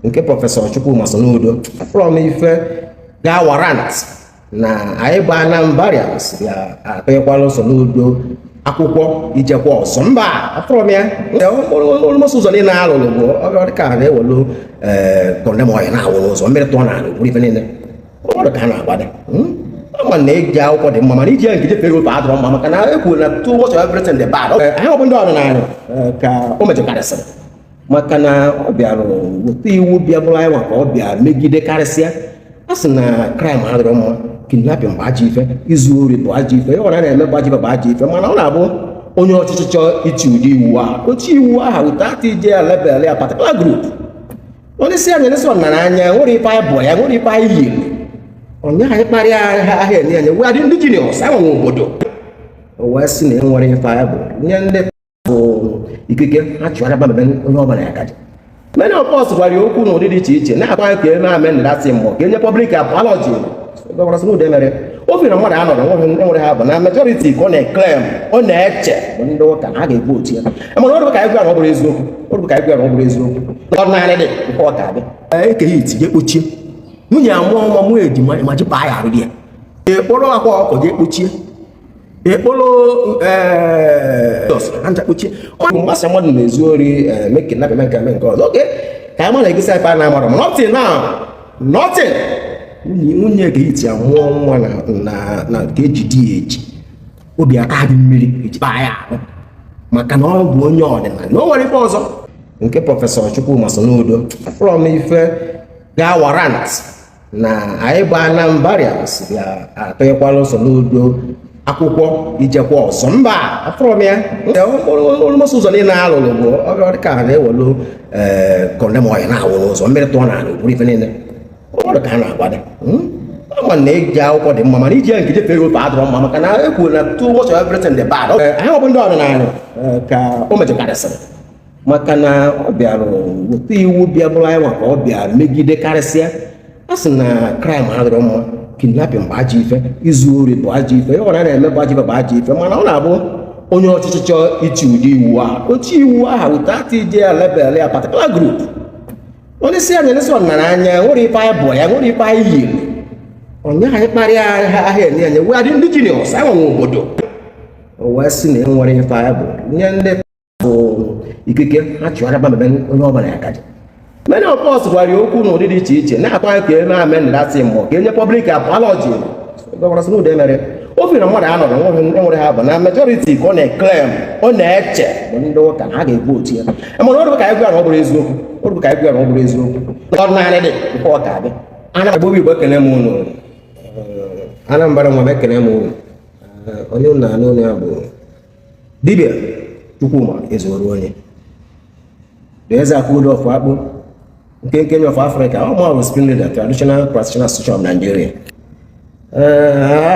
nke prọfesọ Chukwuma Soludo from ife ga warrant na anyị gba na mbarians ya akpịkwalụ Soludo akwụkwọ ijekwa ọzọ mba afọrọm ya olụmọsọ ụzọ niile alụlụ bụ ọ dịka na-ewelu kọndem ọhịa na-awụ n'ụzọ mmiri tụọ na alụ bụrụ ife niile ọrụ ka a na-agbado ma na iji akwụkwọ dị mma mana iji nke jefere ofe adọrọ mma maka na ekwuru na too much of everything dị bad anyị ọbụ ndị ọdịnala ka o mejọkarịsịrị maka na ọ bịara weta iwu bịa bụrụ anyị maka ọ bịa megide karịsịa a sị na kraịm adịrọ mma kidnapping bụ ajọ ife izu ori bụ ajọ ife ịhụra na-eme bụ ajọ ife bụ ajọ ife mana ọ na-abụ onye ọchịchị chọọ iti ụdị iwu ahụ oche iwu aha weta ata ije ya lebel ya particular group onye si anya nesi ọnara anya nwere ife anyị bụ ya nwere ife anyị yiri onye anyị kparịa ahịa enye anya wee dị ndị jiniọs enwe obodo o wee sị na enwere ife anyị bụ nye ndị bụ ikike ha chụara bamebe onye ọbụla ya kaja many of us gwara ya okwu n'ụdị dị iche iche na-akwa ka eme amen datị mmụọ ka enye public apology gọvanọ Soludo mere ofe na mmadụ anọrọ enwere ha bụ na majority ka ọ na-eklem ọ na-eche bụ ndị ụka ha ga-egbu otu ya mana ọrụ ka anyị gwara ọ bụrụ eziokwu ọrụ ka anyị gwara ọ bụrụ eziokwu ọdịnala dị nke ọ ga-adị ekeghị iti ga ekpochie nwunye amụọ nwa mụ ejima ma ji paa ya arụ dị ya ekporo akwa ọkụ ga ekpochie ekporo anja kpochie mgbasa mmadụ na-ezu ori meke na nke ọzọ oge ka anyị mara egosi ife a na-amara ma nothing nwunye ga-eti amụọ nwa na ka ejidi ya eji obi aka dị mmiri eji paa ya arụ maka na ọ bụ onye ọdịnala na o nwere ife ọzọ nke prọfesọ Chukwuma Soludo from ife ga warrant na anyị gba na mbarians ya akpịkwalụ Soludo akwụkwọ ijekwa ọzọ mba afọrọm ya olụmọsọ ụzọ niile alụlụ bụ ọ dịka na-ewelu kọndem ọhịa na-awụ n'ụzọ mmiri tụọ na alụ bụrụ ife niile ọrụ ka a na-agbado ma na iji akwụkwọ dị mma mana iji nke jefere ofe adọrọ mma maka na ekwuru na too much of everything dị bad anyị ọbụ ndị ọdịnala ka o mejọkarịsịrị maka na ọ bịara weta iwu bịa bụrụ anyị maka ọ bịa megide karịsịa a sị na kraịm adịrọ mma kidnapping bụ ajọ ife izu ori bụ ajọ ife ịhụra na-eme bụ ajọ ife bụ ajọ ife mana ọ na-abụ onye ọchịchị chọọ iti ụdị iwu ahụ oche iwu aha weta ata ije ya lebel ya particular group onye si anya nesi ọnara anya nwere ife anyị bụ ya nwere ife anyị yiri onye anyị kparịa ahịa enye anya wee dị ndị jiniọs enwe obodo o wee sị na enwere ife anyị bụ nye ndị bụ ikike ha chụara bamebe onye ọbụla ya kaja many of us gwara ya okwu n'ụdị dị iche iche na-akwa ka eme amen datị mmụọ ka enye public apology gọvanọ Soludo mere ofe na mmadụ anọrọ enwere ha bụ na majority ka ọ na-eklem ọ na-eche bụ ndị ụka ha ga-egbu otu ya mana ọrụ ka anyị gwara ọ bụrụ eziokwu ọrụ ka anyị gwara ọ bụrụ eziokwu ọdịnala dị nke ọ ga-adị Anambra Igbo ekene m unu Anambra nwa ekene m unu onye unu na-anụ ya bụ dibịa Chukwuma ezuru onye eze akwụdo of akpụ nke Kenya of Africa ọ mụrụ spring leader traditional practitioner association of Nigeria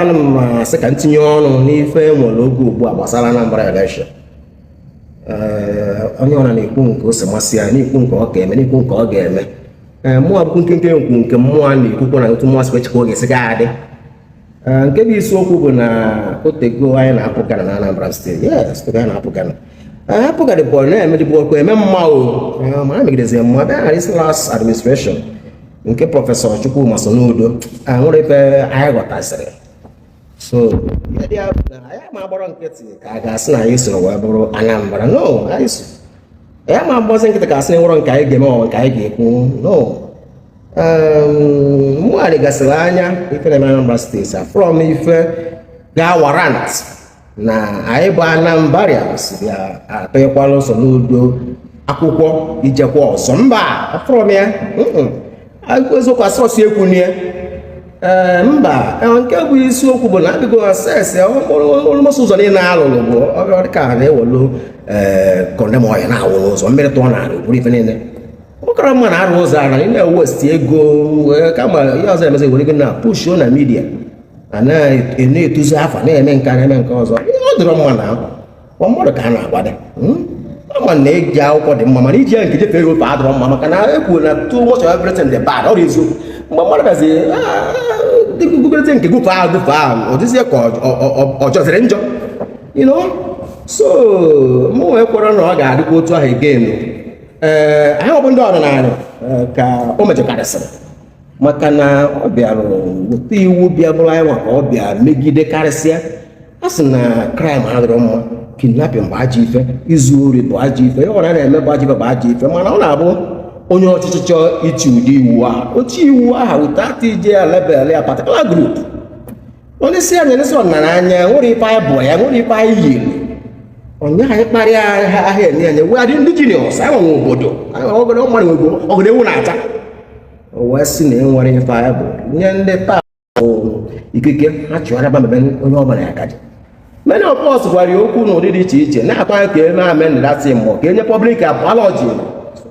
ana m asị ka ntinye ọnụ n'ife nwere oge ugbu a gbasara Anambra election onye ọra na-ekwu nke o si masị ya na-ekwu nke ọ ga-eme na-ekwu nke ọ ga-eme mụ abụkwu nke nkwu nke mmụọ na-ekwukwo na otu mmụọ sikwa chekwa oge siga adị nke bụ isiokwu bụ na otego anyị na-apụ Ghana na Anambra steeti yes anyị na-apụ Ghana apụgadị bụ na-emedịbụ eme mma o ma a megidezi mma bịa na this last administration nke prọfesọ Chukwuma Soludo nwere ebe anyị ghọtasịrị so anyị ma agbọrọ nkịtị ka a ga-asị na anyị soro wee bụrụ Anambra no anyị so ya ma agbọzi nkịtị ka asị na nwere nke anyị ga-eme ọnwa nke anyị ga-ekwu no mụgharị gasịrị anya ife na Anambra steeti from ife ga warrant na anyị bụ Anambarians ya akpịkwalụ Soludo akwụkwọ ijekwa ọzọ mba afọrọm ya eziokwu asọsị ekwunye mba nke bụ isiokwu bụ na adịgo asesi olụmọsọ ụzọ niile alụlụ bụ ọ dịka na-ewelu kọndem ọhịa na-awụ n'ụzọ mmiri tụọ na alụ bụrụ ife niile ụkara mma na-arụ ụzọ ara ị na-ewesti ego kama ihe ọzọ emezi were gị na pushuo na midia na-etuzi afa na-eme nke na-eme nke ọzọ ọ dịrọ mma na mmadụ ka a na-agbado ma na eji akwụkwọ dị mma mana iji ya nke jefere ofe adọrọ mma maka na ekwuru na too much of everything dị bad ọ dị eziokwu mgbe mmadụ gazi dịgụgụrịta nke gụfe ahụ ọ dịzie ka ọ jọziri njọ so mụ wee kwere na ọ ga-adịkwa otu ahụ again anyị ọ bụ ndị ọdịnala ka o mejekarịsịrị maka na ọ bịara weta iwu bịa bụrụ anyị maka ọ bịa megide karịsịa a sị na kraịm adịrọ mma, kidnapping bụ ajọ ife, izu ori bụ ajọ ife, ihe ọra na-eme bụ ajọ ife bụ ajọ ife, mana ọ na-abụ onye ọchịchị chọọ iti ụdị iwu a otu iwu aha weta ata ije ya lebel ya particular group onye si anya nesi ọdịnala anya nwere ife anyị bụ ya nwere ife anyị yiri onye anyị kparịa ahịa enye anya we adị ndị jiniọs anyị nwe obodo obodo mmadụ obodo ewu na-ata wee sị na enwere ife anyị bụ nye ndị taa ikike ha chụgharịba mebe onye ọbụla ya kaji many of us gwara ya okwu n'ụdị dị iche iche na-akpa ka eme amen datị mmụọ ka enye public apology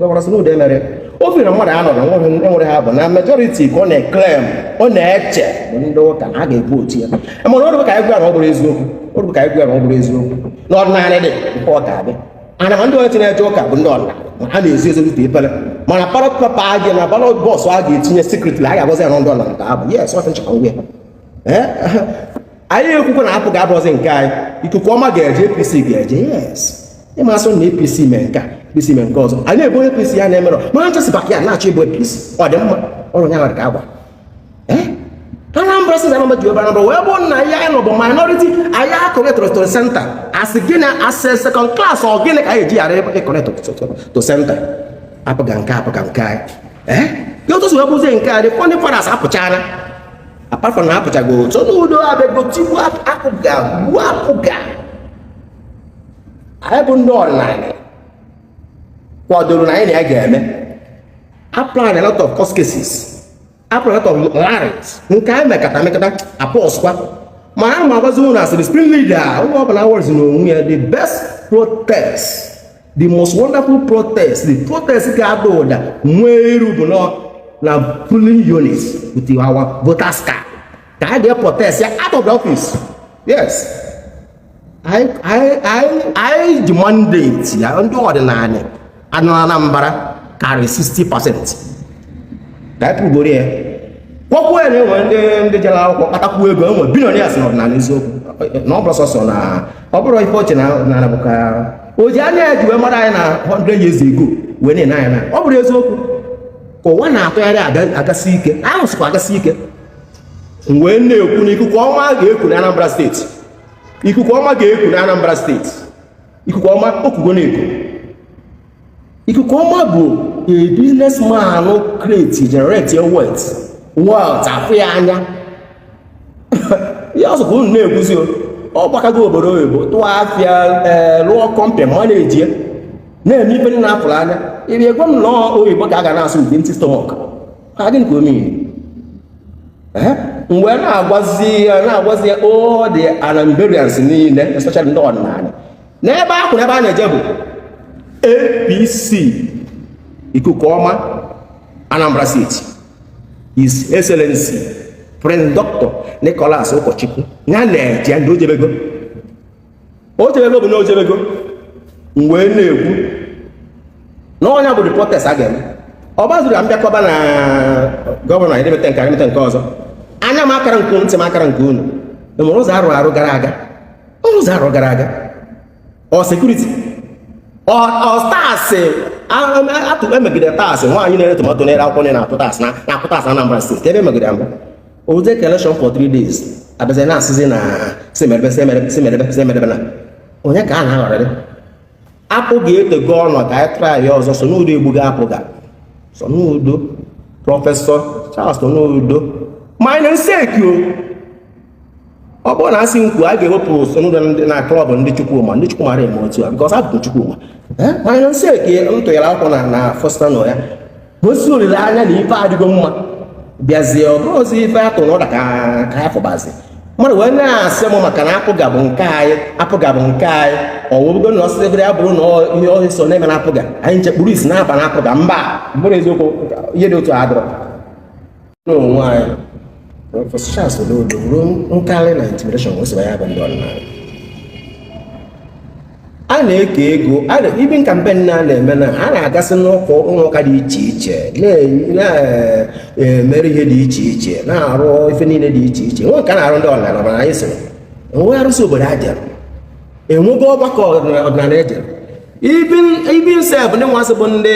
gọvanọ Soludo mere o fere mmadụ anọrọ enwere ha bụ na majority ka ọ na-eklem ọ na-eche ndị ụka na ha ga-ebu otu ya mana ọrụ ka anyị gwara ọ bụrụ eziokwu ọrụ ka anyị gwara ọ bụrụ eziokwu n'ọdịnala dị nke ọ ga-abịa ana ma ndị onye na-eje ụka bụ ndị ọdịnala ha na-ezi ezolite ipele mana parọt papa a gị na balọt bọsụ a ga-etinye sekretịrị a ga-agwazi ya na ndị ọdịnala nke abụ yes ọsị nchekwa ngwe anyị ekwukwe na apụ ga-abụzi nke anyị ikuku ọma ga-eje APC ga-eje yes ịmasị na APC mee nke APC mee nke ọzọ anyị ebo APC ya na-emerọ mana nchesị baka ya na-achọ ebo APC ọ dị mma ọrụ ya nwere ka agwa Anambra since Anambra Jehovah Anambra wee bụ na ya anyị nọbụ minority anyị akọrọ to center asị gịnị asị second class ọ gịnị ka anyị eji ghara ịkọrọ to center apụga nke anyị gị otu wee bụzie nke a dị fọndị fathers apụchana apart from na apụchago Soludo abịago tigbu apụga gbuo apụga anyị bụ ndị ọdịnala kwadoro na anyị na ya ga-eme apply a lot of court cases apply a lot of larynx nke anyị mekata apọskwa ma a ma agbazi ụlọ asịrị spring leader onye ọbụla awards n'onwe ya the best protest the most wonderful protest the protest ga-ada ụda nwee eru bụ na polling units with our voters card ka anyị ga-protest ya out of the office yes I ji mandate ya ndị ọdịnala anọ na Anambra karị 60% ka anyị pụgoro ya kwọkwuo ya na-enwe ndị jere akwụkwọ kpatakwu ego enwe billionaires n'ọdịnala eziokwu na ọ bụrụ sọsọ na ọ bụrụ ife ọchị na bụ ka o ji anya ya ji wee mara anyị na 100 years ago wee na-ene anya na ọ bụrụ eziokwu ka ụwa na-atụgharị agasị ike ahụ sịkwa agasị ike wee na-ekwu na ikuku ọma ga-eku na Anambra steeti ikuku ọma ga-eku na Anambra steeti ikuku ọma okugo na-eku ikuku ọma bụ a businessman create generate wealth afụ ya anya ya ọzọkwa unu na-ekwuzi ọ gbakago obodo oyibo tụọ afịa lụọ kọmpe manage na-eme ife ndị na-apụrụ anya iri ego m nọọ oyibo ka a ga na-asụ nke ntị stomach ha gịnị ka o mean mgbe na-agwazi ya o dị Anambarians niile especially ndị ọdịnala n'ebe akwụ n'ebe a na-eje bụ APC ikuku ọma Anambra State His Excellency Prince Dr. Nicholas Ụkọchukwu ya na-eje ndị ojebego bụ na ojebego mgbe na-ekwu na ọnya bụ protest a ga-eme ọ gbazuru ya mbịakọba na gọvanọ anyị emete nke ọzọ anya m akara nke ntị m akara nke unu enwere ụzọ arụ gara aga ọ sekuriti ọ staasị atụ emegide taasị nwaanyị na-ere tomato na-ere akwụkwọ na-atụ taasị na-akụ taasị na Anambra steeti ebe emegide mbụ oze election for 3 days abịazi na-asịzi na semerebe na onye ka a na-aghọrịrị apụghị etego ọnụ ka anyị traa ya ọzọ Soludo egbughị apụga Soludo prọfesọ Charles Soludo minor seki ọ bụrụ na asị nkwu a ga-ewepụ Soludo na klọb ndị Chukwuma ara eme otu a because abụ Chukwuma minor seki ntụnyere akwụkwọ na fọstanọ ya gosi olileanya na ife adịgo mma bịazie ọ bụrụ ozi ife atụ n'ụda ka ya fụbazi mmadụ wee na-asị m maka na apụga bụ nke anyị ọwụgo na ọsịsịbịrị ya bụrụ na ihe ọhịa so na-eme na apụga anyị nchekpuru isi na-aba na apụga mba bụrụ eziokwu ihe dị otu adọrọ n'onwe anyị Prọfesọ Charles Soludo ruo nkarị na intimidation osiba ya bụ ndị ọdịnala a na-eke ego ibi kampen na-eme na a na-agasị n'ụka dị iche iche na-emere ihe dị iche iche na-arụ ife niile dị iche iche nwe ka na-arụ ndị ọdịnala mana anyị sịrị enwe arụsị obodo ajara enwego ọgbakọ ọdịnala ejere Even self ndị nwa bụ ndị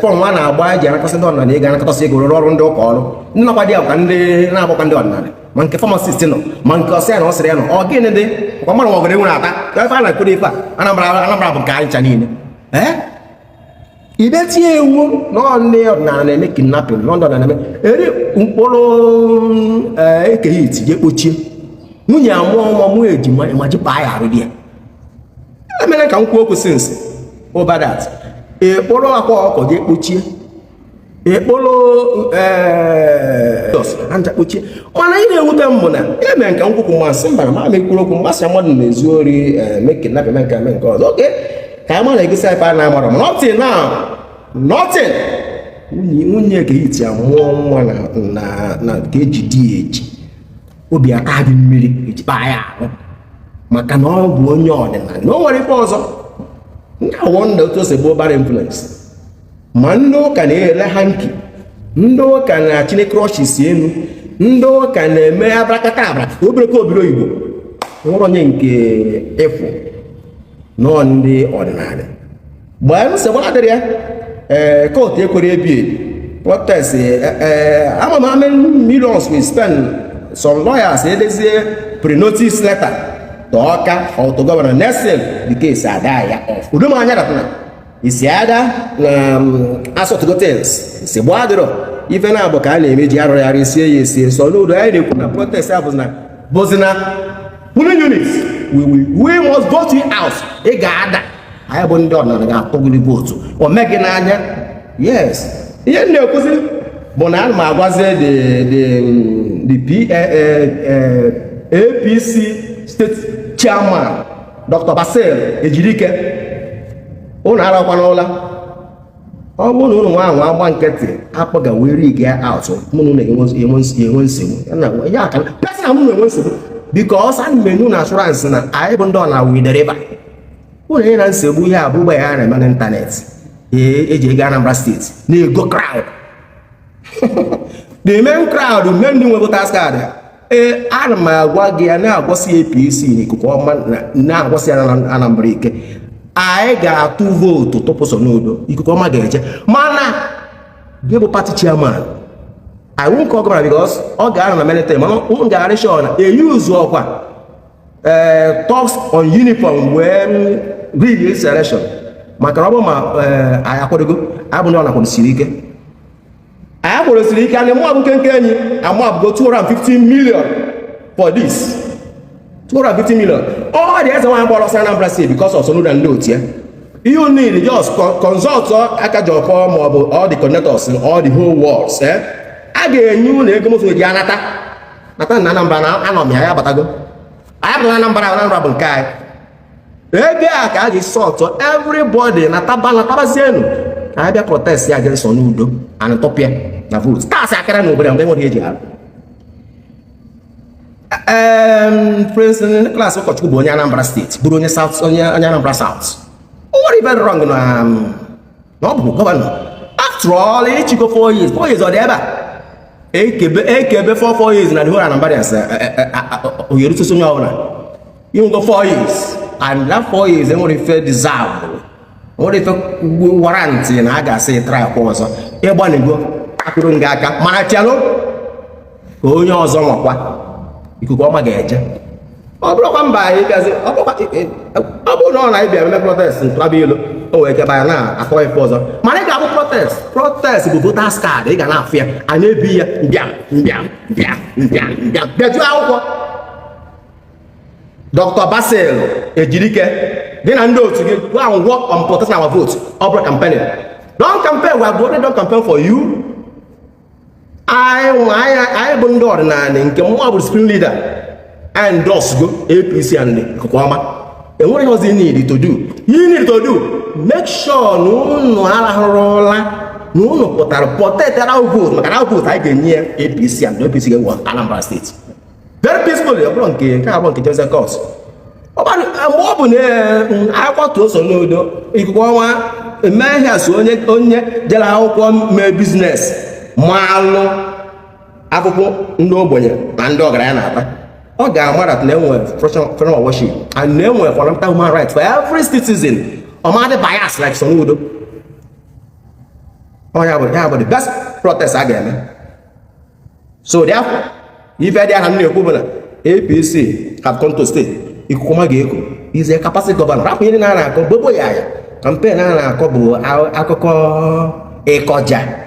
fọm nwa na-agba ji anakọsị ndị ọdịnala ego anakọtasị ego rụrụ ọrụ ndị ụka ọrụ ndị nakwa dị ka ndị na-agbakwa ndị ọdịnala ma nke pharmacist nọ ma nke ọsị ya na ọ sịrị ya nọ ọ gịnị dị kwa mmadụ nwa ọgọdọ enwere ata ebe a na-ekpere ife a Anambra bụ nke anyị ncha niile ibe tinye ewu na ndị ọdịnala na-eme kidnapping na ndị ọdịnala na-eme eri mkpụrụ ekeghị iti je kpochie nwunye amụọ nwa mụ ejima ma ji paa ya arụ di ya emere ka m kwuo okwu since over that ekporo akwa ọkọ je kpochie ekporo anja kpochie mana ị na-ewute m bụ na eme nke nkwukwu mmasị mbara ma mekwuru okwu mmasị mmadụ na-ezu ori mee kidnapping nke ọzọ oge ka ama na-egosi ife a na-amara ma nothing nwunye ka iti amụọ nwa na ka eji di ya eji obi aka dị mmiri eji kpaa ya ahụ maka na ọ bụ onye ọdịnala na o nwere ife ọzọ ndị awọnda otu o si bụ bara influence ma ndị ụka na-ele ha nki ndị ụka na Chineke rọchisi elu ndị ụka na-eme abrakata abra obere ka obere oyibo nwere onye nke efu nọọ ndị ọdịnala mgbe nsogbu adịrị ya kootu ekwere ebi protest how many millions we spend some lawyers edezie pre-notice letter to Ọka or to Governor Nelson the case ada ya off udumanya datna isi ada na asọtụ gotels si gbadoro ife na abụ ka a na-emeji arụ ya risie ya esie Soludo anyị na-ekwu na protest ya bụzina polling units we must vote you out ị ga-ada anyị bụ ndị ọdịnala ga-atụgili vootu o meghị n'anya yes ihe na-ekwuzi bụ na ana m agwazie the APC state chairman Dr. Basil Ejirike ụnụ arakwa n'ụla ọ bụrụ na ụnụ nwa ahụ agba nkịtị akpọga were rig ya out mụnụ na-enwe nsogbu ya aka pesa na mụnụ enwe nsogbu because a na-enye na assurance na anyị bụ ndị ọ na wideriba ụlọ ihe na nsogbu ihe abụ ụgbọ ya na-eme n'ịntanetị eji ego Anambra steeti na-ego crowd the main crowd mee ndị nwe voters card ana m agwa gị ya na-agwasị APC n'ikuku ọma na-agwasị ya na Anambra ike anyị ga-atụ vootu tụpụ Soludo ikuku ọma ga-eje mana gị bụ pati chairman I won't call governor because ọ ga-anọ na military mana m ga-arị sure na eyuzu ọkwa talks on uniform when real selection maka na ọ bụ ma anyị akwadogo abụ na ọ nakwadosiri ike anyị akwadosiri ike anyị mụ abụke nke enyi amụ abụgo 250 million for this 250 million ọ dị eze nwaanyị gbara ọsọ Anambra State because of Soludo ndị otu ya you need just consult aka jọpọ ma ọ bụ all the connectors in all the whole world a ga-enye ụlọ ego moto eji anata na Anambra na anọ m ya batago anyị bụ na Anambra bụ nke anyị ego a ka a ga-esọtụ everybody na tabazienu ka anyị bịa protest ya against Soludo and tọpịa na vote taasị akara na obodo mgbe nwere eji arụ President Nicholas ụkọchukwu bụ onye Anambra steeti bụrụ onye Anambra South what even wrong na ọ bụ gọvanọ after all ịchịkọ 4 years ọ dị ebe a ekebe 4 years na the whole Anambra oyere soso onye ọbụla ịnwego 4 years and that 4 years enwere ife deserve nwere ife warranty na a ga-asị try kwa ọzọ ịgbanego akụrụ nga aka mana chelụ ka onye ọzọ nwakwa ikuku ọma ga-eje ọ bụrụkwa mba anyị bịazi ọ bụrụ na ọ na ịbịa eme protest ntụrabụ ilu o wee keba ya na-akọ ife ọzọ mana ị ga-abụ protest bụ voters card ị ga na-afụ ya a na-ebi ya mbịam bịajuo akwụkwọ Dr. Basil Ejirike dị na ndị otu gị go and work on protesting our vote ọ bụrụ campaigning don't campaign we have already done campaign for you anyị bụ ndị ọdịnala nke mụọ bụ spring leader and endorse go APC and ikuku ọma enwere ihe ọzọ you need to do make sure na ụnụ arahụrụla na ụnụ pụtara protectara vote maka na vote anyị ga-enye APC and APC ga-ewe Anambra State very peacefully ọ bụrụ nke abụọ nke Joseph Court mgbe ọ bụ na akwatuo Soludo ikuku ọma mee ihe asụ onye jere akwụkwọ mee biznes maalụ akwụkwọ ndị ogbenye na ndị ọgaranya na-ata ọ ga-amara na enwe freedom of worship and na enwe fundamental human rights for every citizen ọmadị bias like Soludo. Ya bụ the best protest a ga-eme. So therefore, ife dị aha na-ekwu bụ na APC have come to stay. Ikukwuma ga-eku is a capacity governor. Rapụ ihe na-akọ bobo ya kampen a na-akọ bụ akụkọ ịkọja.